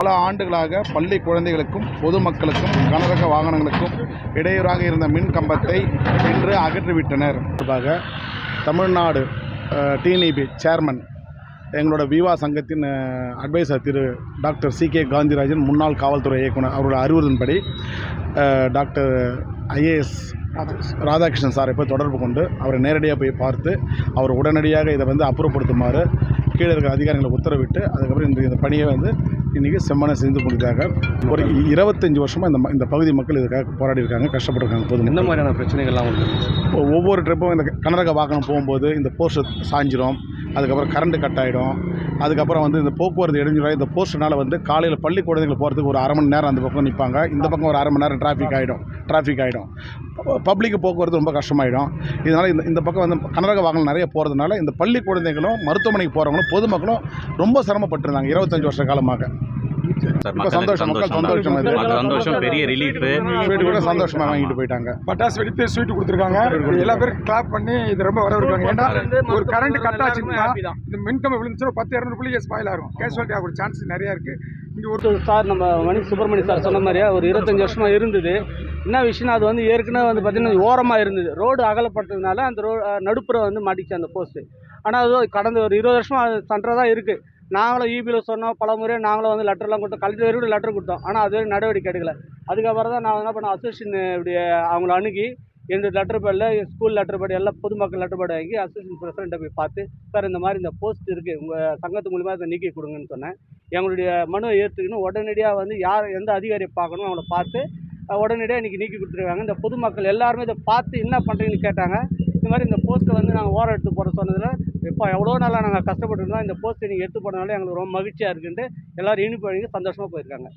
பல ஆண்டுகளாக பள்ளி குழந்தைகளுக்கும் பொதுமக்களுக்கும் கனரக வாகனங்களுக்கும் இடையூறாக இருந்த மின் கம்பத்தை இன்று அகற்றிவிட்டனர். தமிழ்நாடு டிஎன்இபி சேர்மன் எங்களோட விவா சங்கத்தின் அட்வைசர் திரு டாக்டர் சி.கே. காந்திராஜன், முன்னாள் காவல்துறை இயக்குனர், அவரோட அறிவுறுத்தின்படி டாக்டர் ஐஏஎஸ் ராதாகிருஷ்ணன் சாரை போய் தொடர்பு கொண்டு அவரை நேரடியாக போய் பார்த்து அவர் உடனடியாக இதை அப்புறப்படுத்துமாறு கீழே இருக்கிற அதிகாரிகளை உத்தரவிட்டு அதுக்கப்புறம் இந்த பணியை இன்றைக்கி செம்மனை செஞ்சு கொண்டிருக்காங்க. ஒரு 25 வருஷமாக இந்த பகுதி மக்கள் இதுக்காக போராடி இருக்காங்க, கஷ்டப்பட்டுருக்காங்க. போதும். இந்த மாதிரியான பிரச்சனைகள்லாம் ஒவ்வொரு ட்ரிப்பும் இந்த கனரக வாகனம் போகும்போது இந்த போஸ்ட் சாஞ்சிரும், அதுக்கப்புறம் கரண்ட்டு கட் ஆகிடும், அதுக்கப்புறம் இந்த போக்குவரத்து இடைஞ்சிடும். இந்த போஸ்ட்னால் காலையில் பள்ளி குழந்தைகள் போகிறதுக்கு ஒரு அரை மணி நேரம் அந்த பக்கம் நிற்பாங்க, இந்த பக்கம் ஒரு அரை மணி நேரம் டிராஃபிக் ஆகிடும். பப்ளிக் போக்குவரத்து ரொம்ப கஷ்டமாயிடும். இதனால் இந்த பக்கம் கனரக வாகனம் நிறைய போகிறதுனால இந்த பள்ளி குழந்தைகளும் மருத்துவமனைக்கு போகிறவங்களும் பொதுமக்களும் ரொம்ப சிரமப்பட்டிருந்தாங்க 25 வருஷ காலமாக. இப்போ சந்தோஷம், மக்கள் சந்தோஷம், பெரிய ரிலீஃப், ஸ்வீட் கூட சந்தோஷமாக வாங்கிட்டு போயிட்டாங்க. பட்டாசு வெடித்து ஸ்வீட் கொடுத்துருக்காங்க. எல்லா பேரும் கிளாப் பண்ணி இது ரொம்ப வரவேற்காங்க. ஏன்னா ஒரு கரண்ட் கட் ஆச்சுன்னா இந்த மின்கம்பம் விழுந்துச்சுன்னா 10-200 புள்ளியே ஸ்பாயில் ஆகும். கேஷுவாலிட்டி ஆகிற சான்ஸ் நிறையா இருக்குது. இங்கே ஒரு சார் நம்ம மணி சுப்பிரமணிய சார் சொன்ன மாதிரியா ஒரு 25 வருஷமாக இருந்தது. என்ன விஷயம்னா அது ஏற்கனவே பார்த்தீங்கன்னா ஓரமாக இருந்தது. ரோடு அகலப்பட்டதுனால அந்த நடுப்புற மாட்டிச்சு அந்த போஸ்ட்டு. ஆனால் அது கடந்த ஒரு 20 வருஷமாக அது சன்றதாக இருக்குது. நாங்களும் இபியில் சொன்னோம், பல முறை நாங்களும் லெட்டர்லாம் கொடுத்தோம், கலெக்டர் வரைக்கும் லெட்டர் கொடுத்தோம். ஆனால் அது நடவடிக்கை எடுக்கலை. அதுக்கப்புறம் தான் நான் என்ன பண்ணேன், அசோசியேஷன் இப்படி அவங்கள அணுகி என்னுடைய லெட்டர் பேடில் ஸ்கூல் லெட்டர் பேடு எல்லாம் பொதுமக்கள் லெட்டர் பேடு வாங்கி அசோசியேஷன் பிரசிடண்ட்டை போய் பார்த்து, சார் இந்த மாதிரி இந்த போஸ்ட் இருக்குது, உங்கள் சங்கத்து மூலிமா இதை நீக்கி கொடுங்கன்னு சொன்னேன். எங்களுடைய மனுவை ஏற்றுக்கணும், உடனடியாக யார் எந்த அதிகாரியை பார்க்கணும் அவங்கள பார்த்து உடனடியாக இன்றைக்கி நீக்கி கொடுத்துருக்காங்க. இந்த பொதுமக்கள் எல்லாருமே இதை பார்த்து என்ன பண்ணுறீங்கன்னு கேட்டாங்க. இந்த மாதிரி இந்த போஸ்ட்டை நாங்கள் ஓரம் எடுத்து போட சொன்னதில் இப்போ எவ்வளோ நாளாக நாங்கள் கஷ்டப்பட்டுருந்தோம், இந்த போஸ்ட்டை நீங்கள் எடுத்து போனதுனால எங்களுக்கு ரொம்ப மகிழ்ச்சியாக இருக்குன்ட்டு எல்லோரும் இனிப்பு வழங்கி சந்தோஷமாக போயிருக்காங்க.